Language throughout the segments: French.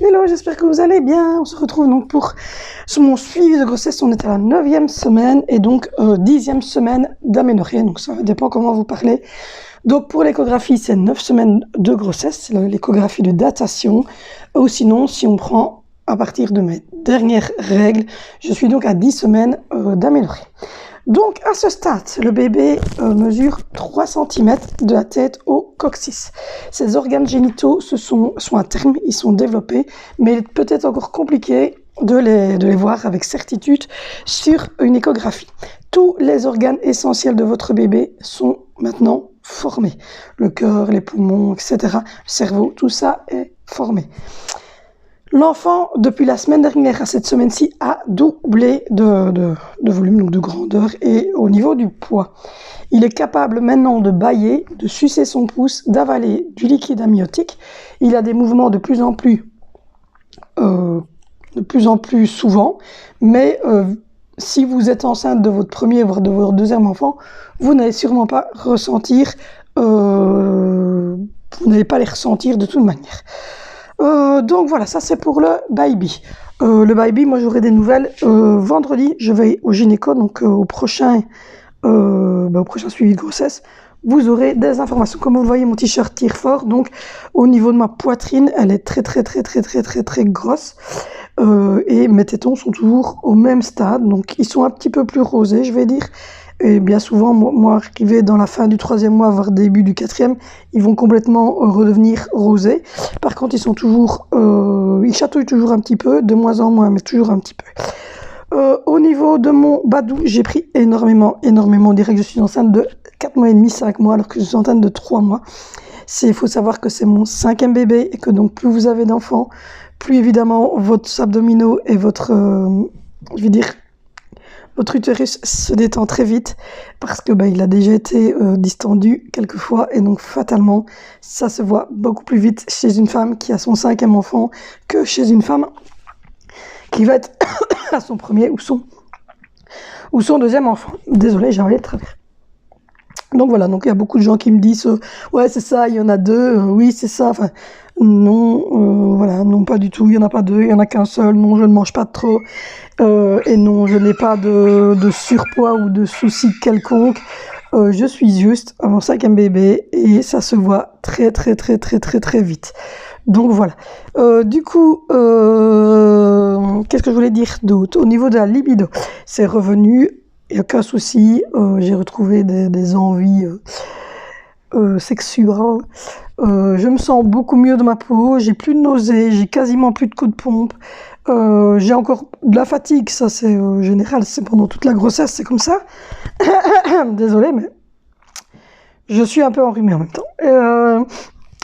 Hello, j'espère que vous allez bien. On se retrouve donc pour mon suivi de grossesse. On est à la 9e semaine et donc 10e semaine d'aménorrhée. Donc ça dépend comment vous parlez. Donc pour l'échographie, c'est 9 semaines de grossesse, c'est l'échographie de datation. Ou sinon, si on prend à partir de mes dernières règles, je suis donc à 10 semaines d'aménorrhée. Donc à ce stade, le bébé mesure 3 cm de la tête au coccyx. Ses organes génitaux sont à terme, ils sont développés, mais il est peut-être encore compliqué de les voir avec certitude sur une échographie. Tous les organes essentiels de votre bébé sont maintenant formés. Le cœur, les poumons, etc. Le cerveau, tout ça est formé. L'enfant, depuis la semaine dernière à cette semaine-ci, a doublé de volume, donc de grandeur, et au niveau du poids. Il est capable maintenant de bâiller, de sucer son pouce, d'avaler du liquide amniotique. Il a des mouvements de plus en plus souvent, mais si vous êtes enceinte de votre premier, voire de votre deuxième enfant, vous n'allez sûrement pas ressentir, vous n'allez pas les ressentir de toute manière. Donc voilà, ça c'est pour le baby. Le baby, moi j'aurai des nouvelles vendredi. Je vais au gynéco, donc au prochain suivi de grossesse. Vous aurez des informations. Comme vous le voyez, mon t-shirt tire fort, donc au niveau de ma poitrine, elle est très grosse. Et mes tétons sont toujours au même stade, donc ils sont un petit peu plus rosés, je vais dire. Et bien souvent, moi, arrivé dans la fin du 3e mois, voire début du 4e, ils vont complètement redevenir rosés. Par contre, ils chatouillent toujours un petit peu, de moins en moins, mais toujours un petit peu. Au niveau de mon badou, j'ai pris énormément. On dirait que je suis enceinte de 4 mois et demi, 5 mois, alors que je suis enceinte de 3 mois. Il faut savoir que c'est mon 5e bébé et que donc plus vous avez d'enfants, plus évidemment votre abdominaux et votre utérus se détend très vite parce que il a déjà été distendu quelques fois et donc fatalement ça se voit beaucoup plus vite chez une femme qui a son 5e enfant que chez une femme qui va être à son premier ou son 2e enfant. Désolée, j'ai envie de travers. Donc voilà, donc il y a beaucoup de gens qui me disent ouais c'est ça, il y en a 2, oui c'est ça, enfin non, voilà, non pas du tout, il y en a pas 2, il y en a qu'un seul, non je ne mange pas de trop, et non je n'ai pas de surpoids ou de soucis quelconque, je suis juste à mon 5e bébé et ça se voit très vite. Donc voilà, du coup, qu'est-ce que je voulais dire d'autre? Au niveau de la libido, c'est revenu. Il n'y a aucun souci, j'ai retrouvé des envies sexuelles. Je me sens beaucoup mieux de ma peau, j'ai plus de nausées, j'ai quasiment plus de coups de pompe. J'ai encore de la fatigue, ça c'est général, c'est pendant toute la grossesse, c'est comme ça. Désolée, mais je suis un peu enrhumée en même temps.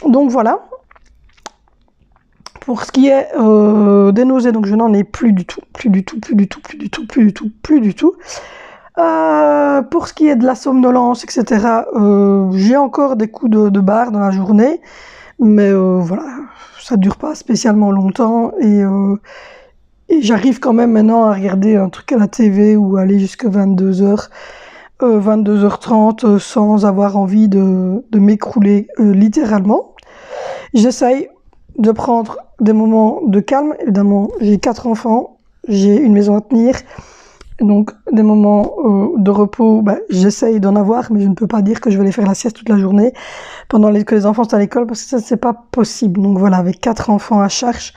Donc voilà. Pour ce qui est des nausées, donc je n'en ai plus du tout. Pour ce qui est de la somnolence, etc., j'ai encore des coups de barre dans la journée, mais voilà, ça dure pas spécialement longtemps et j'arrive quand même maintenant à regarder un truc à la TV ou aller jusqu'à 22h, 22h30 sans avoir envie de m'écrouler littéralement. J'essaye de prendre des moments de calme. Évidemment, j'ai 4 enfants, j'ai une maison à tenir. Donc, des moments de repos, j'essaye d'en avoir, mais je ne peux pas dire que je vais aller faire la sieste toute la journée pendant que les enfants sont à l'école, parce que ça, c'est pas possible. Donc voilà, avec 4 enfants à charge,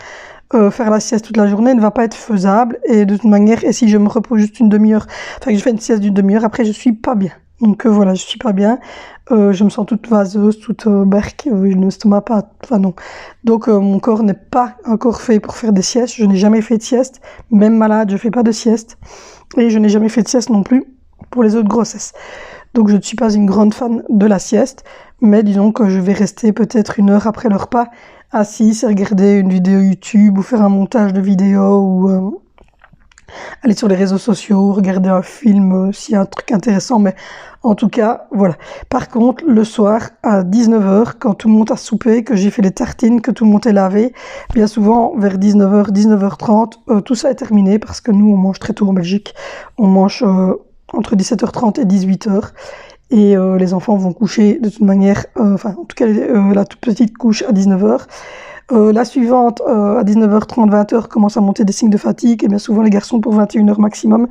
faire la sieste toute la journée ne va pas être faisable. Et de toute manière, et si je me repose juste une demi-heure, enfin que je fais une sieste d'une demi-heure, après, je suis pas bien. Donc voilà, je suis pas bien. Je me sens toute vaseuse, toute berque, le stomac pas, enfin non. Donc mon corps n'est pas encore fait pour faire des siestes. Je n'ai jamais fait de sieste, même malade, je fais pas de sieste. Et je n'ai jamais fait de sieste non plus pour les autres grossesses. Donc je ne suis pas une grande fan de la sieste, mais disons que je vais rester peut-être 1 heure après le repas, assise et regarder une vidéo YouTube ou faire un montage de vidéo ou aller sur les réseaux sociaux, regarder un film s'il y a un truc intéressant, mais en tout cas, voilà. Par contre, le soir, à 19h, quand tout le monde a soupé, que j'ai fait les tartines, que tout le monde est lavé, bien souvent, vers 19h, 19h30, tout ça est terminé, parce que nous, on mange très tôt en Belgique. On mange entre 17h30 et 18h. et les enfants vont coucher de toute manière, enfin en tout cas la toute petite couche à 19h. La suivante, à 19h30, 20h, commence à monter des signes de fatigue, et bien souvent les garçons pour 21h maximum,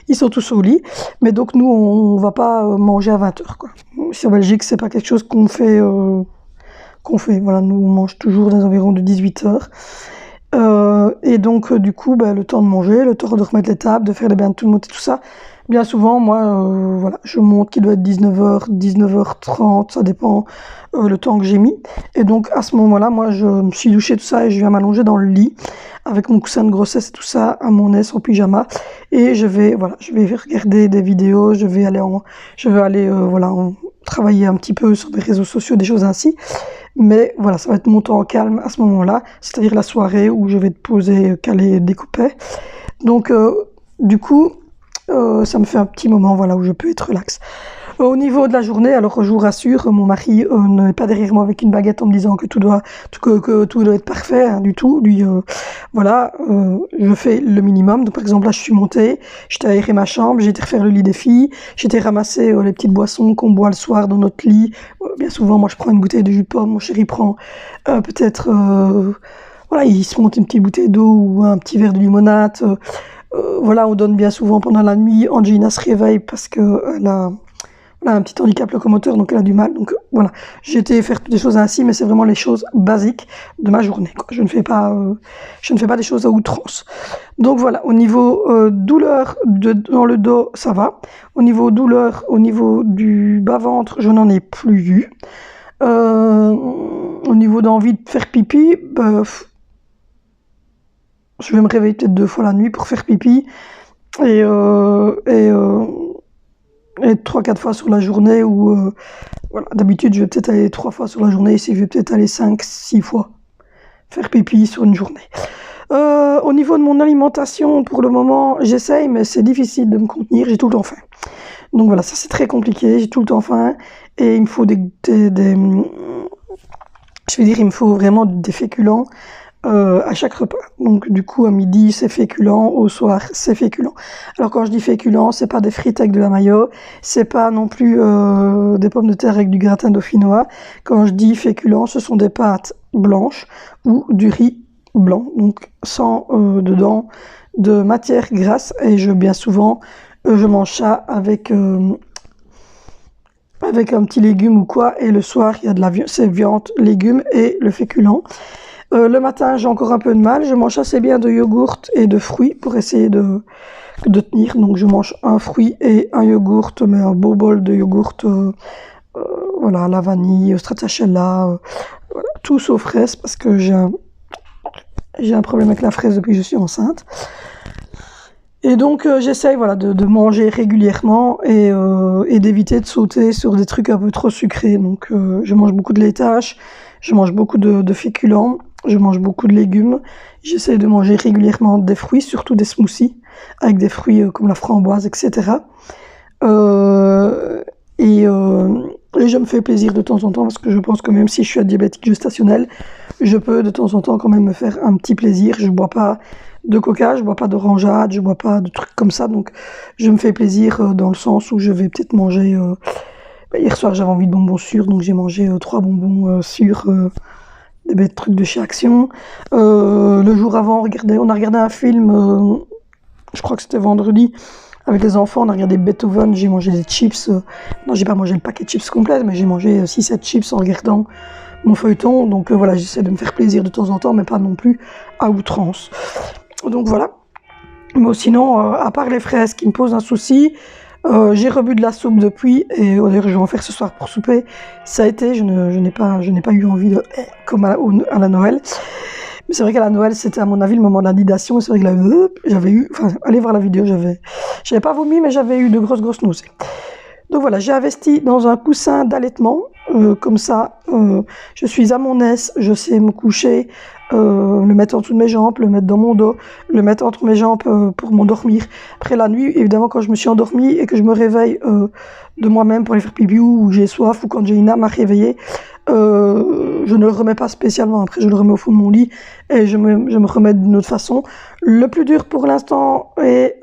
ils sont tous au lit. Mais donc nous, on va pas manger à 20h, quoi. Ici en Belgique, c'est pas quelque chose qu'on fait, voilà, nous on mange toujours dans les environs de 18h. Et donc du coup, le temps de manger, le temps de remettre les tables, de faire les bains de tout le monde et tout ça. Bien souvent, moi, voilà, je monte qu'il doit être 19h, 19h30, ça dépend le temps que j'ai mis. Et donc à ce moment-là, moi, je me suis douchée tout ça et je viens m'allonger dans le lit avec mon coussin de grossesse et tout ça, à mon aise en pyjama. Et je vais regarder des vidéos, je vais aller travailler un petit peu sur des réseaux sociaux, des choses ainsi. Mais voilà, ça va être mon temps calme à ce moment-là, c'est-à-dire la soirée où je vais te poser, caler, découper. Donc, du coup, ça me fait un petit moment, voilà, où je peux être relax. Au niveau de la journée, alors je vous rassure, mon mari n'est pas derrière moi avec une baguette en me disant que tout doit être parfait, hein, du tout. Lui, voilà, je fais le minimum. Donc par exemple là, je suis montée, j'étais aéré ma chambre, j'ai été refaire le lit des filles, j'ai été ramasser les petites boissons qu'on boit le soir dans notre lit. Bien souvent, moi, je prends une bouteille de jus de pomme, mon chéri prend peut-être, voilà, il se monte une petite bouteille d'eau ou un petit verre de limonade. Voilà, on donne bien souvent pendant la nuit. Angelina se réveille parce que elle a un petit handicap locomoteur, donc elle a du mal. Donc voilà, j'ai été faire des choses ainsi, mais c'est vraiment les choses basiques de ma journée, quoi. Je ne fais pas des choses à outrance. Donc voilà, au niveau douleur dans le dos, ça va. Au niveau douleur, au niveau du bas-ventre, je n'en ai plus eu. Au niveau d'envie de faire pipi, je vais me réveiller peut-être 2 fois la nuit pour faire pipi. Et 3-4 fois sur la journée, ou voilà, d'habitude je vais peut-être aller 3 fois sur la journée, ici je vais peut-être aller 5-6 fois faire pipi sur une journée. Au niveau de mon alimentation, pour le moment, j'essaye, mais c'est difficile de me contenir, j'ai tout le temps faim. Donc voilà, ça c'est très compliqué, j'ai tout le temps faim, et il me faut il me faut vraiment des féculents à chaque repas. Donc du coup à midi c'est féculent, au soir c'est féculent. Alors quand je dis féculent, c'est pas des frites avec de la mayo, c'est pas non plus des pommes de terre avec du gratin dauphinois. Quand je dis féculent, ce sont des pâtes blanches ou du riz blanc, donc sans dedans de matière grasse. Et bien souvent je mange ça avec un petit légume ou quoi, et le soir il y a c'est viande, légumes et le féculent. Le matin, j'ai encore un peu de mal. Je mange assez bien de yogourt et de fruits pour essayer de tenir. Donc, je mange un fruit et un yogourt, mais un beau bol de yogourt, voilà, la vanille, stracciatella, voilà, tout sauf fraise, parce que j'ai un problème avec la fraise depuis que je suis enceinte. Et donc, j'essaye, voilà, de manger régulièrement et d'éviter de sauter sur des trucs un peu trop sucrés. Donc, je mange beaucoup de laitages, je mange beaucoup de féculents. Je mange beaucoup de légumes. J'essaie de manger régulièrement des fruits, surtout des smoothies, avec des fruits comme la framboise, etc. Et je me fais plaisir de temps en temps, parce que je pense que même si je suis diabétique gestationnel, je peux de temps en temps quand même me faire un petit plaisir. Je bois pas de coca, je bois pas d'orangeade, je bois pas de trucs comme ça. Donc je me fais plaisir dans le sens où je vais peut-être manger... hier soir j'avais envie de bonbons sûrs, donc j'ai mangé 3 bonbons sûrs, des bêtes trucs de chez Action. Le jour avant, on a regardé un film, je crois que c'était vendredi, avec les enfants, on a regardé Beethoven, j'ai mangé des chips. Non, j'ai pas mangé le paquet de chips complet, mais j'ai mangé 6-7 chips en regardant mon feuilleton. Donc voilà, j'essaie de me faire plaisir de temps en temps, mais pas non plus à outrance. Donc voilà. Mais sinon, à part les fraises qui me posent un souci, j'ai rebu de la soupe depuis, et d'ailleurs je vais en faire ce soir pour souper. Ça a été, je n'ai pas eu envie de comme à la Noël. Mais c'est vrai qu'à la Noël, c'était à mon avis le moment de la nidation. Et c'est vrai que j'avais eu, enfin, allez voir la vidéo, j'avais pas vomi, mais j'avais eu de grosses nausées. Donc voilà, j'ai investi dans un coussin d'allaitement, comme ça, je suis à mon aise, je sais me coucher, le mettre en dessous de mes jambes, le mettre dans mon dos, le mettre entre mes jambes pour m'endormir. Après la nuit, évidemment, quand je me suis endormie et que je me réveille de moi-même pour aller faire pipi ou j'ai soif ou quand j'ai une âme à réveiller, je ne le remets pas spécialement. Après, je le remets au fond de mon lit et je me remets d'une autre façon. Le plus dur pour l'instant est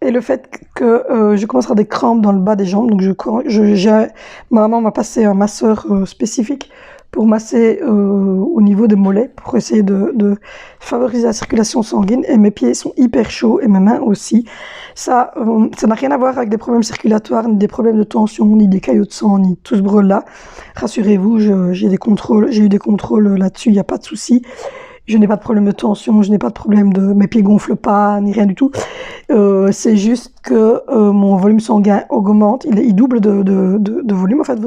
et le fait que je commence à avoir des crampes dans le bas des jambes. Donc ma maman m'a passé un masseur spécifique pour masser au niveau des mollets, pour essayer de favoriser la circulation sanguine. Et mes pieds sont hyper chauds, et mes mains aussi. Ça n'a rien à voir avec des problèmes circulatoires, ni des problèmes de tension, ni des caillots de sang, ni tout ce brûle-là. Rassurez-vous, j'ai eu des contrôles là-dessus, il n'y a pas de souci. Je n'ai pas de problème de tension, je n'ai pas de problème mes pieds gonflent pas, ni rien du tout. C'est juste que mon volume sanguin augmente, il double de volume. En fait,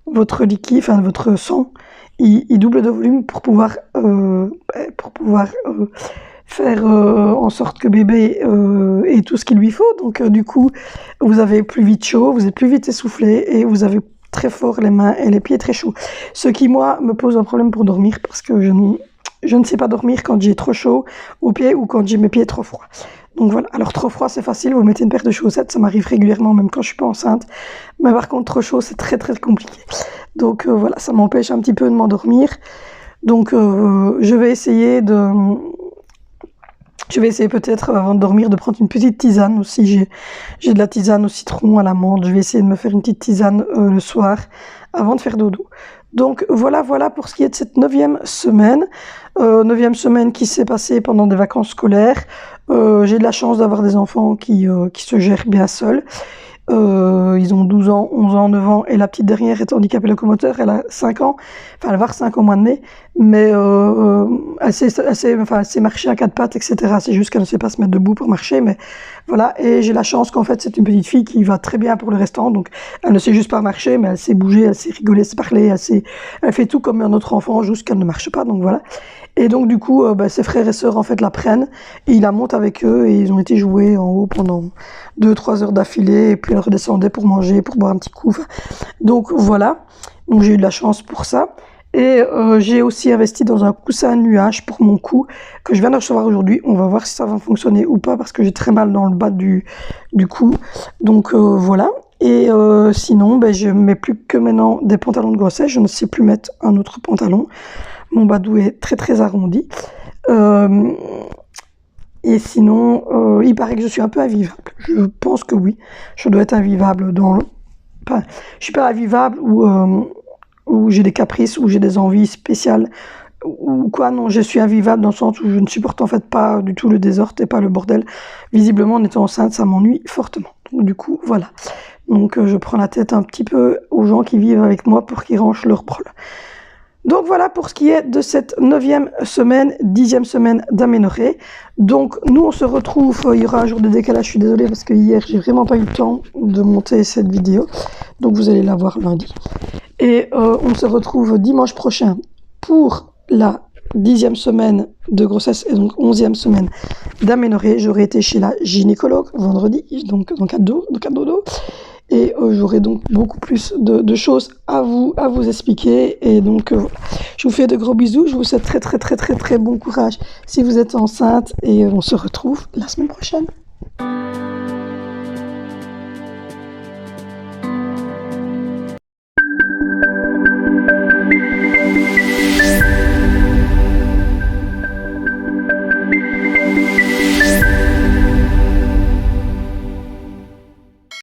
votre liquide, enfin votre sang, il double de volume pour pouvoir faire en sorte que bébé ait tout ce qu'il lui faut. Donc du coup, vous avez plus vite chaud, vous êtes plus vite essoufflé et vous avez très fort les mains et les pieds très chauds. Ce qui, moi, me pose un problème pour dormir parce que je ne sais pas dormir quand j'ai trop chaud aux pieds ou quand j'ai mes pieds trop froids. Donc voilà. Alors trop froid, c'est facile, vous mettez une paire de chaussettes, ça m'arrive régulièrement, même quand je suis pas enceinte. Mais par contre, trop chaud, c'est très très compliqué. Donc voilà, ça m'empêche un petit peu de m'endormir. Donc je vais essayer peut-être, avant de dormir, de prendre une petite tisane aussi. J'ai de la tisane au citron, à l'amande. Je vais essayer de me faire une petite tisane le soir avant de faire dodo. Donc voilà pour ce qui est de cette 9e semaine. 9e semaine qui s'est passée pendant des vacances scolaires. J'ai de la chance d'avoir des enfants qui se gèrent bien seuls. Ils ont 12 ans, 11 ans, 9 ans, et la petite dernière est handicapée locomoteur, elle a 5 ans, enfin elle va avoir 5 ans au mois de mai, mais elle sait marcher à 4 pattes, etc. C'est juste qu'elle ne sait pas se mettre debout pour marcher, mais voilà. Et j'ai la chance qu'en fait c'est une petite fille qui va très bien pour le restant, donc elle ne sait juste pas marcher, mais elle sait bouger, elle sait rigoler, elle sait parler, elle fait tout comme un autre enfant, juste qu'elle ne marche pas, donc voilà. Et donc du coup, ses frères et sœurs en fait la prennent et ils la montent avec eux et ils ont été jouer en haut pendant 2-3 heures d'affilée et puis elle redescendait pour manger, pour boire un petit coup. Donc voilà, donc j'ai eu de la chance pour ça. Et j'ai aussi investi dans un coussin à nuage pour mon cou que je viens de recevoir aujourd'hui. On va voir si ça va fonctionner ou pas parce que j'ai très mal dans le bas du cou. Donc voilà. Et sinon, je ne mets plus que maintenant des pantalons de grossesse. Je ne sais plus mettre un autre pantalon. Mon badou est très très arrondi. Et sinon, il paraît que je suis un peu invivable. Je pense que oui. Je dois être invivable Enfin, je suis pas invivable ou j'ai des caprices, ou j'ai des envies spéciales, ou quoi. Non, je suis invivable dans le sens où je ne supporte en fait pas du tout le désordre et pas le bordel. Visiblement, en étant enceinte, ça m'ennuie fortement. Donc du coup, voilà. Donc je prends la tête un petit peu aux gens qui vivent avec moi pour qu'ils rangent leur brol. Donc voilà pour ce qui est de cette 9e semaine, 10e semaine d'aménorrhée. Donc nous on se retrouve, il y aura un jour de décalage, je suis désolée parce que hier j'ai vraiment pas eu le temps de monter cette vidéo. Donc vous allez la voir lundi. Et on se retrouve dimanche prochain pour la 10e semaine de grossesse et donc 11e semaine d'aménorrhée. J'aurai été chez la gynécologue vendredi, donc dans cas de dodo. Et j'aurai donc beaucoup plus de choses à vous expliquer. Et donc voilà. Je vous fais de gros bisous. Je vous souhaite très très très très très bon courage si vous êtes enceinte. Et on se retrouve la semaine prochaine.